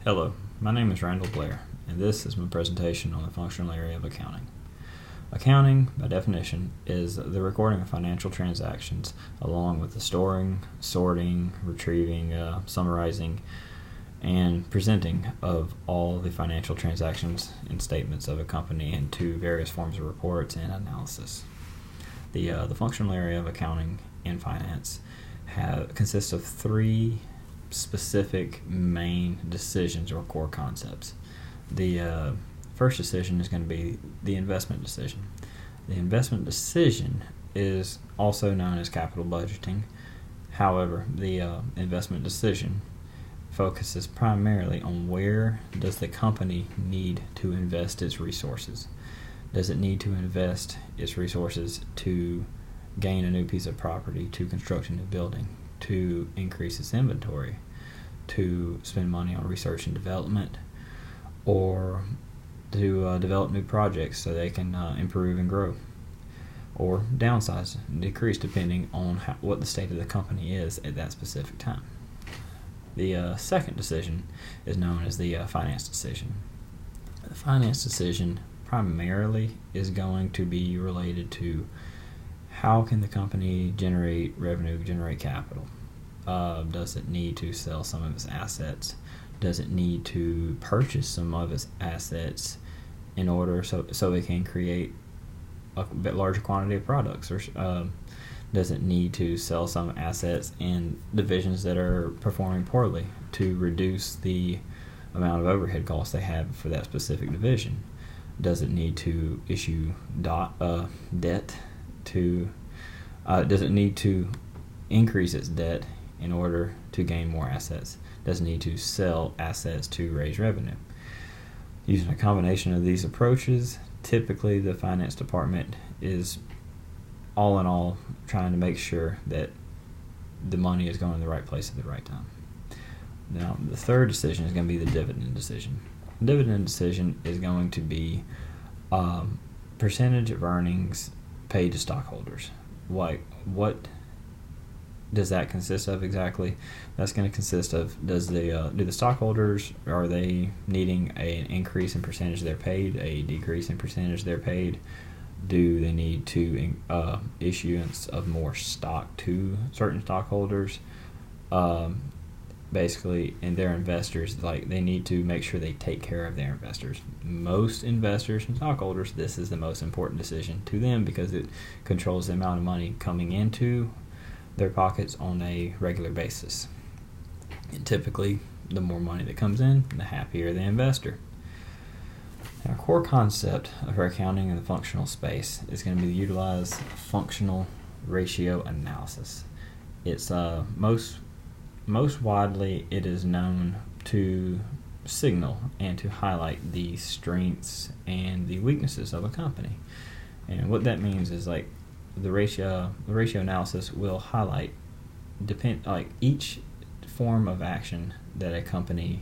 Hello, my name is Randall Blair, and this is my presentation on the functional area of accounting. Accounting, by definition, is the recording of financial transactions along with the storing, sorting, retrieving, summarizing, and presenting of all the financial transactions and statements of a company into various forms of reports and analysis. The functional area of accounting and finance consists of three specific main decisions or core concepts. The first decision is going to be the investment decision. The investment decision is also known as capital budgeting. However, the investment decision focuses primarily on where does the company need to invest its resources. Does it need to invest its resources to gain a new piece of property, to construct a new building, to increase its inventory, to spend money on research and development, or to develop new projects so they can improve and grow, or downsize and decrease depending on what the state of the company is at that specific time. The second decision is known as the finance decision. The finance decision primarily is going to be related to how can the company generate revenue, generate capital. Does it need to sell some of its assets? Does it need to purchase some of its assets in order so it can create a bit larger quantity of products? Or does it need to sell some assets in divisions that are performing poorly to reduce the amount of overhead costs they have for that specific division? Does it need to issue debt to does it need to increase its debt in order to gain more assets? Does it need to sell assets to raise revenue? Using a combination of these approaches, typically the finance department is all in all trying to make sure that the money is going to the right place at the right time. Now, the third decision is going to be the dividend decision. The dividend decision is going to be percentage of earnings paid to stockholders. What does that consist of exactly? That's going to consist of do the stockholders, are they needing an increase in percentage they're paid, a decrease in percentage they're paid? Do they need to issuance of more stock to certain stockholders? Basically, and their investors, they need to make sure they take care of their investors. Most investors and stockholders, this is the most important decision to them because it controls the amount of money coming into their pockets on a regular basis. And typically, the more money that comes in, the happier the investor. Our core concept of our accounting in the functional space is going to be to utilize functional ratio analysis. It's most widely it is known to signal and to highlight the strengths and the weaknesses of a company. And what that means is the ratio analysis will highlight each form of action that a company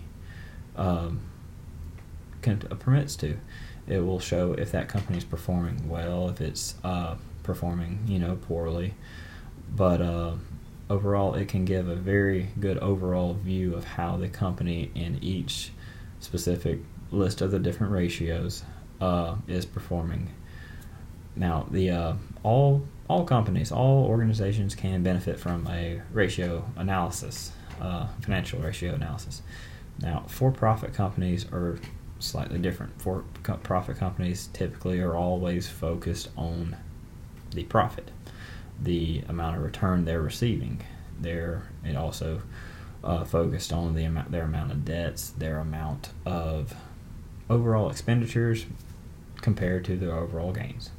permits to. It will show if that company is performing well, if it's performing poorly, but overall it can give a very good overall view of how the company in each specific list of the different ratios is performing. Now, all companies, all organizations can benefit from a ratio analysis, financial ratio analysis. Now, for-profit companies are slightly different. For-profit companies typically are always focused on the profit, the amount of return they're receiving. It also focused on their amount of debts, their amount of overall expenditures compared to their overall gains.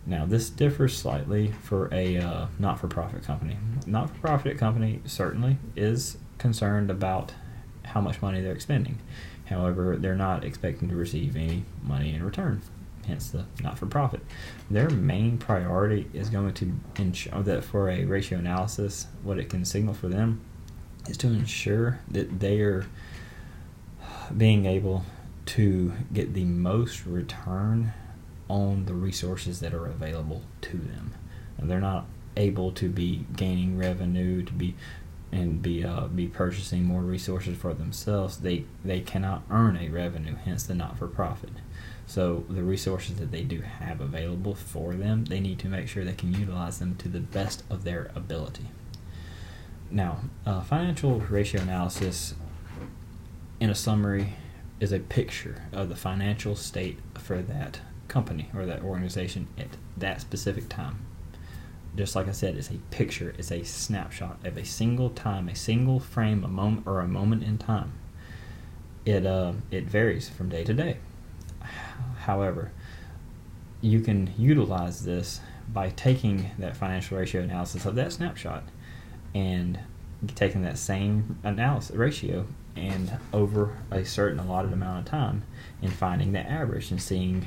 Now, this differs slightly for a not-for-profit company. Not-for-profit company certainly is concerned about how much money they're expending. However, they're not expecting to receive any money in return, hence the not-for-profit. Their main priority is going to ensure that for a ratio analysis, what it can signal for them is to ensure that they are being able to get the most return on the resources that are available to them. And they're not able to be gaining revenue, to be and be purchasing more resources for themselves, they cannot earn a revenue, hence the not-for-profit. So the resources that they do have available for them, they need to make sure they can utilize them to the best of their ability. Now, financial ratio analysis, in a summary, is a picture of the financial state for that company or that organization at that specific time. Just like I said, it's a picture, it's a snapshot of a single time, a single frame, a moment in time. It varies from day to day. However, you can utilize this by taking that financial ratio analysis of that snapshot and taking that same analysis ratio and over a certain allotted amount of time and finding the average and seeing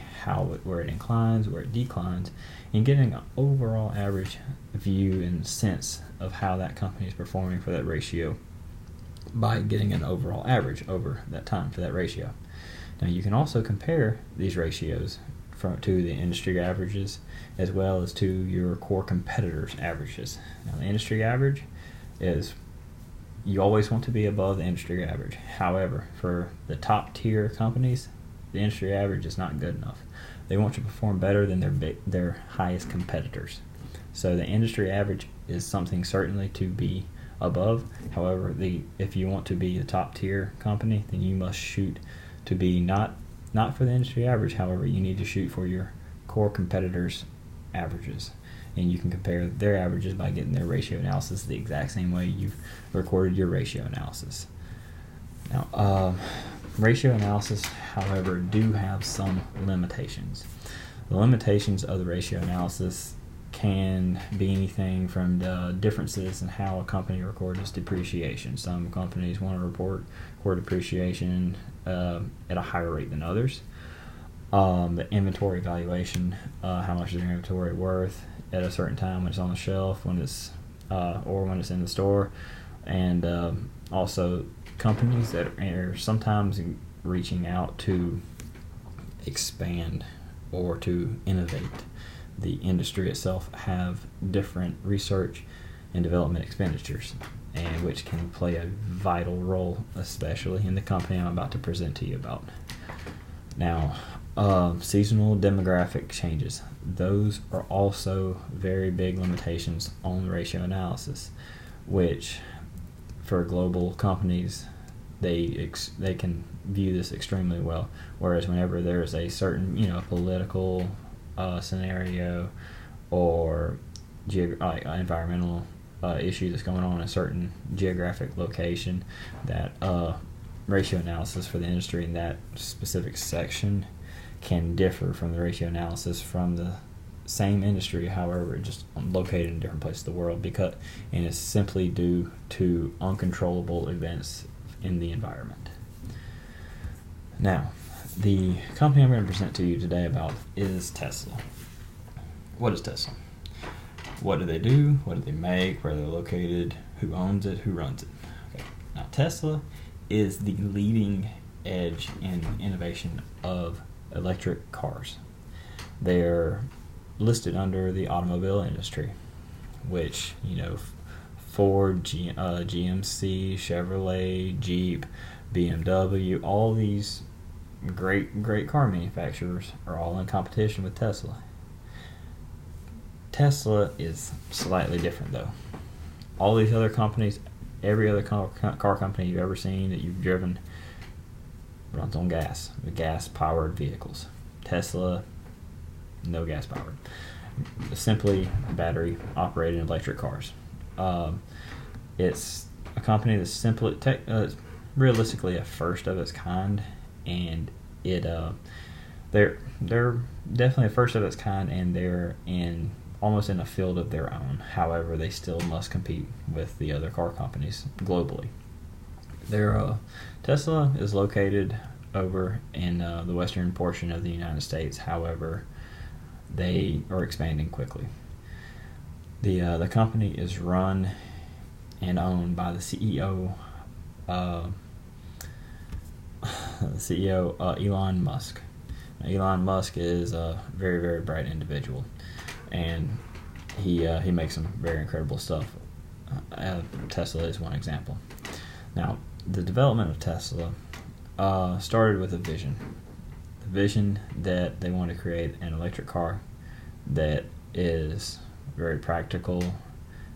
where it inclines, where it declines, and getting an overall average view and sense of how that company is performing for that ratio by getting an overall average over that time for that ratio. Now, you can also compare these ratios to the industry averages as well as to your core competitors' averages. Now, the industry average is, you always want to be above the industry average. However, for the top tier companies, the industry average is not good enough. They want to perform better than their highest competitors. So the industry average is something certainly to be above. However, if you want to be a top tier company, then you must shoot to be not for the industry average. However, you need to shoot for your core competitors' averages. And you can compare their averages by getting their ratio analysis the exact same way you've recorded your ratio analysis. Now, ratio analysis, however, do have some limitations. The limitations of the ratio analysis can be anything from the differences in how a company records its depreciation. Some companies want to record depreciation at a higher rate than others. The inventory valuation, how much is their inventory worth at a certain time when it's on the shelf, or when it's in the store, and also companies that are sometimes reaching out to expand or to innovate the industry itself have different research and development expenditures, and which can play a vital role, especially in the company I'm about to present to you about. Now, seasonal demographic changes. Those are also very big limitations on ratio analysis, which for global companies, they can view this extremely well. Whereas whenever there's a certain political scenario or environmental issue that's going on in a certain geographic location, that ratio analysis for the industry in that specific section can differ from the ratio analysis from the same industry, however, just located in different places of the world, and it's simply due to uncontrollable events in the environment. Now, the company I'm going to present to you today about is Tesla. What is Tesla? What do they do? What do they make? Where they're located? Who owns it? Who runs it? Okay. Now, Tesla is the leading edge in innovation of electric cars. They're listed under the automobile industry, which, Ford, GMC, Chevrolet, Jeep, BMW, all these great car manufacturers are all in competition with Tesla. Tesla is slightly different, though. All these other companies, every other car company you've ever seen that you've driven runs on gas, the gas-powered vehicles. Tesla, no gas-powered. Simply battery-operated electric cars. It's a company that's realistically a first of its kind, and they're definitely a first of its kind, and they're almost in a field of their own. However, they still must compete with the other car companies globally. Tesla is located over in the western portion of the United States. However, they are expanding quickly. The company is run and owned by the CEO, Elon Musk. Now, Elon Musk is a very, very bright individual, and he makes some very incredible stuff. Tesla is one example. Now, the development of Tesla started with a vision. The vision that they want to create an electric car that is very practical,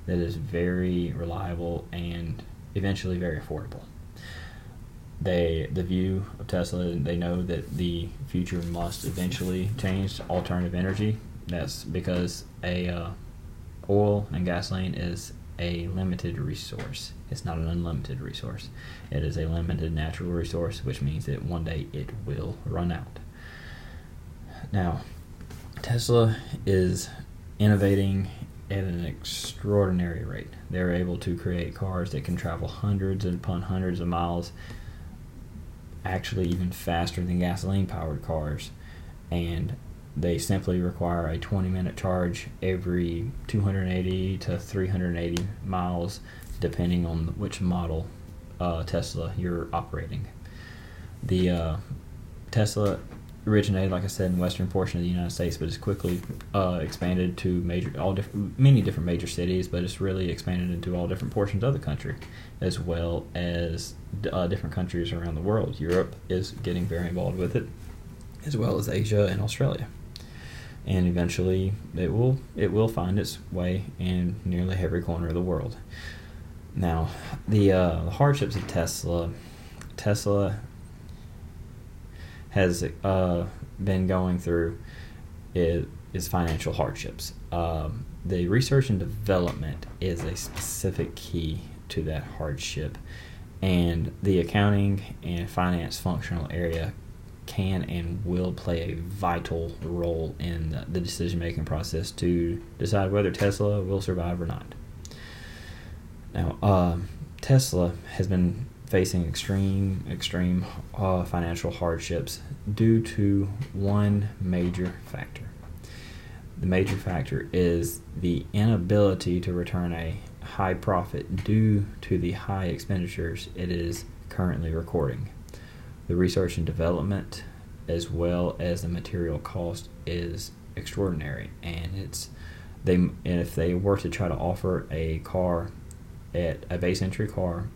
that is very reliable, and eventually very affordable. The view of Tesla, they know that the future must eventually change to alternative energy. That's because oil and gasoline is a limited resource. It's not an unlimited resource. It is a limited natural resource, which means that one day it will run out. Now, Tesla is innovating at an extraordinary rate. They're able to create cars that can travel hundreds upon hundreds of miles, actually even faster than gasoline-powered cars, and they simply require a 20-minute charge every 280 to 380 miles, depending on which model Tesla you're operating. The Tesla originated, like I said, in the western portion of the United States, but it's quickly expanded to many different major cities, but it's really expanded into all different portions of the country, as well as different countries around the world. Europe is getting very involved with it, as well as Asia and Australia. And eventually it will find its way in nearly every corner of the world. Now, the hardships of Tesla has been going through is financial hardships. The research and development is a specific key to that hardship, and the accounting and finance functional area can and will play a vital role in the decision-making process to decide whether Tesla will survive or not. Now, Tesla has been facing extreme financial hardships due to one major factor. The major factor is the inability to return a high profit due to the high expenditures it is currently recording. The research and development, as well as the material cost, is extraordinary, and if they were to try to offer a base entry car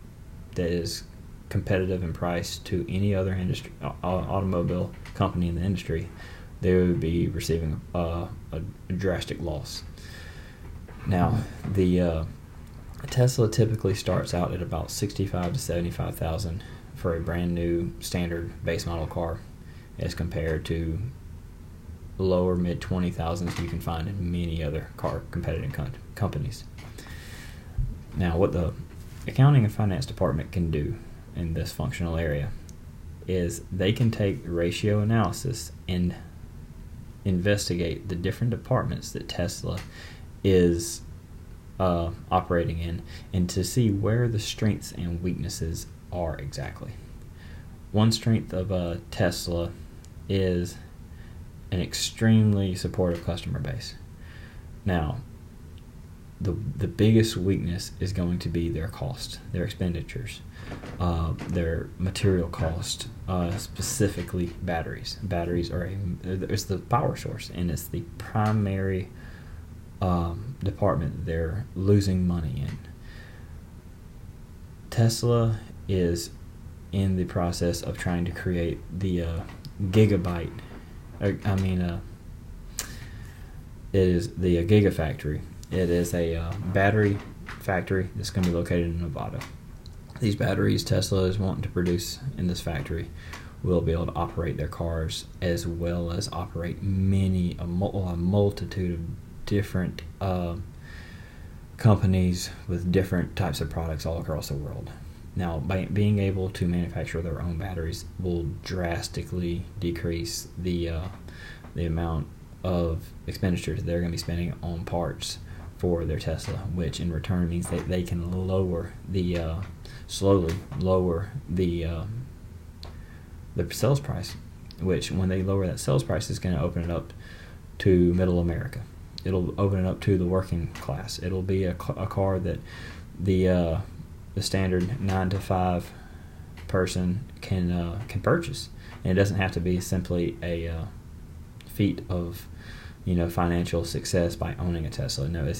that is competitive in price to any other industry automobile company in the industry, they would be receiving a drastic loss. Now, the Tesla typically starts out at about $65,000 to $75,000 for a brand new standard base model car, as compared to lower mid $20,000s you can find in many other car competitive companies. Now, what the accounting and finance department can do in this functional area is they can take ratio analysis and investigate the different departments that Tesla is operating in, and to see where the strengths and weaknesses are exactly. One strength of Tesla is an extremely supportive customer base. Now, the biggest weakness is going to be their cost, their expenditures, their material cost, specifically batteries. Batteries it's the power source, and it's the primary department they're losing money in. Tesla is in the process of trying to create the Gigabit. It is the Gigafactory. It is a battery factory that's going to be located in Nevada. These batteries Tesla is wanting to produce in this factory will be able to operate their cars, as well as operate a multitude of different companies with different types of products all across the world. Now, by being able to manufacture their own batteries will drastically decrease the amount of expenditures they're going to be spending on parts for their Tesla, which in return means that they can slowly lower the sales price, which when they lower that sales price is going to open it up to middle America. It'll open it up to the working class. It'll be a car that the standard 9 to 5 person can purchase, and it doesn't have to be simply a feat of financial success by owning a Tesla. No,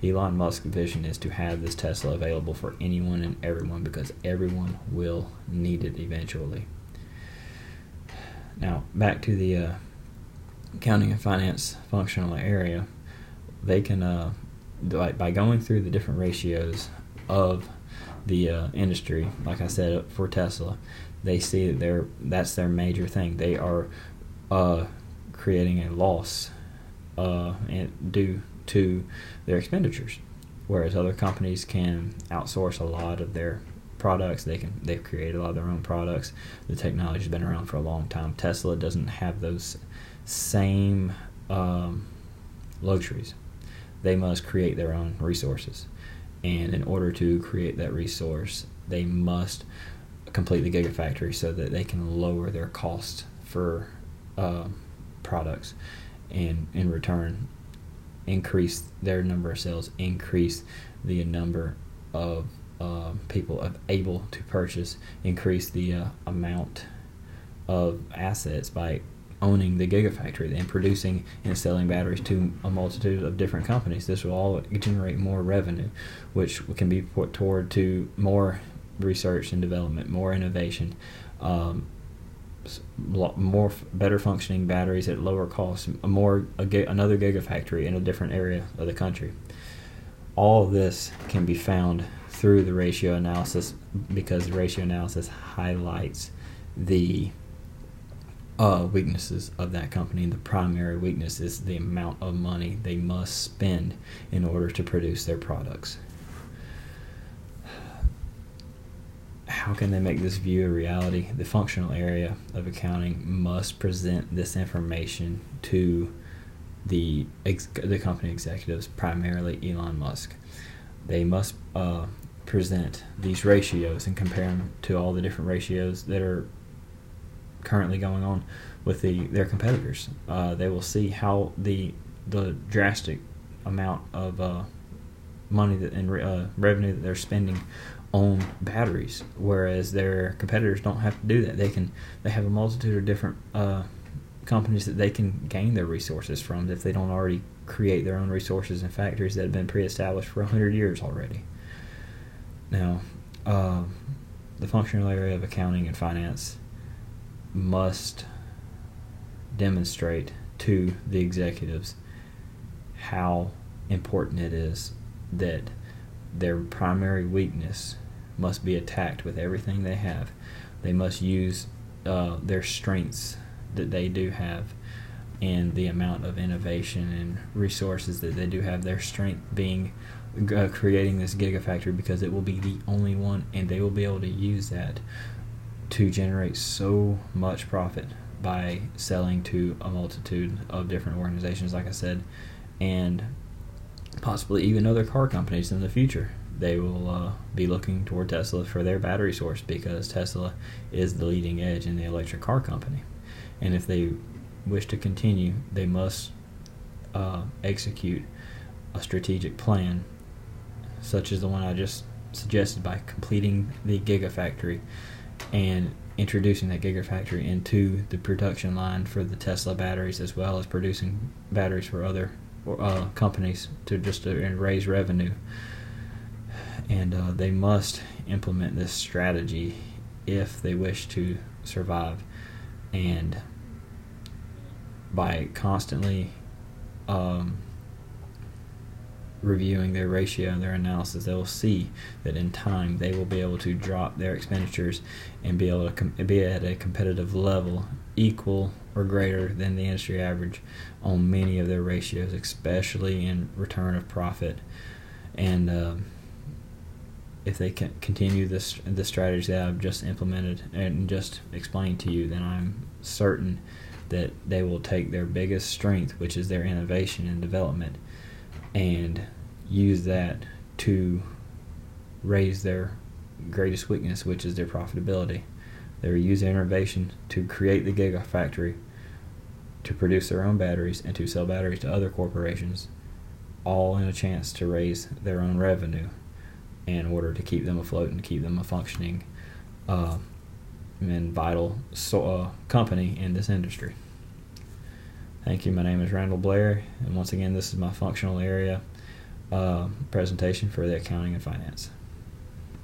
Elon Musk's vision is to have this Tesla available for anyone and everyone, because everyone will need it eventually. Now, back to the accounting and finance functional area. They can, by going through the different ratios of the industry, like I said, for Tesla, they see that that's their major thing. They are creating a loss due to their expenditures, whereas other companies can outsource a lot of their products. They've created a lot of their own products. The technology's been around for a long time. Tesla doesn't have those same luxuries. They must create their own resources, and in order to create that resource, they must complete the Gigafactory so that they can lower their cost for products, and in return increase their number of sales, increase the number of people able to purchase, increase the amount of assets by owning the Gigafactory and producing and selling batteries to a multitude of different companies. This will all generate more revenue, which can be put toward to more research and development, more innovation, better functioning batteries at lower cost, another Gigafactory in a different area of the country. All of this can be found through the ratio analysis, because the ratio analysis highlights the weaknesses of that company. The primary weakness is the amount of money they must spend in order to produce their products. How can they make this view a reality? The functional area of accounting must present this information to the company executives, primarily Elon Musk. They must present these ratios and compare them to all the different ratios that are currently going on with their competitors. They will see how the drastic amount of money and revenue that they're spending on batteries, whereas their competitors don't have to do that. They have a multitude of different companies that they can gain their resources from if they don't already create their own resources in factories that have been pre-established for 100 years already. Now, the functional area of accounting and finance must demonstrate to the executives how important it is that their primary weakness must be attacked with everything they have. They must use their strengths that they do have, and the amount of innovation and resources that they do have. Their strength being creating this Gigafactory, because it will be the only one, and they will be able to use that to generate so much profit by selling to a multitude of different organizations, like I said, and possibly even other car companies in the future. They will be looking toward Tesla for their battery source, because Tesla is the leading edge in the electric car company. And if they wish to continue, they must execute a strategic plan, such as the one I just suggested, by completing the Gigafactory and introducing that Gigafactory into the production line for the Tesla batteries, as well as producing batteries for other companies to raise revenue. And they must implement this strategy if they wish to survive. And by constantly reviewing their ratio and their analysis, they will see that in time they will be able to drop their expenditures and be able to be at a competitive level equal or greater than the industry average on many of their ratios, especially in return of profit. And if they can continue the strategies that I've just implemented and just explained to you, then I'm certain that they will take their biggest strength, which is their innovation and development, and use that to raise their greatest weakness, which is their profitability. They will use their innovation to create the Gigafactory, to produce their own batteries, and to sell batteries to other corporations, all in a chance to raise their own revenue in order to keep them afloat and keep them a functioning and vital company in this industry. Thank you. My name is Randall Blair, and once again, this is my functional area presentation for the accounting and finance.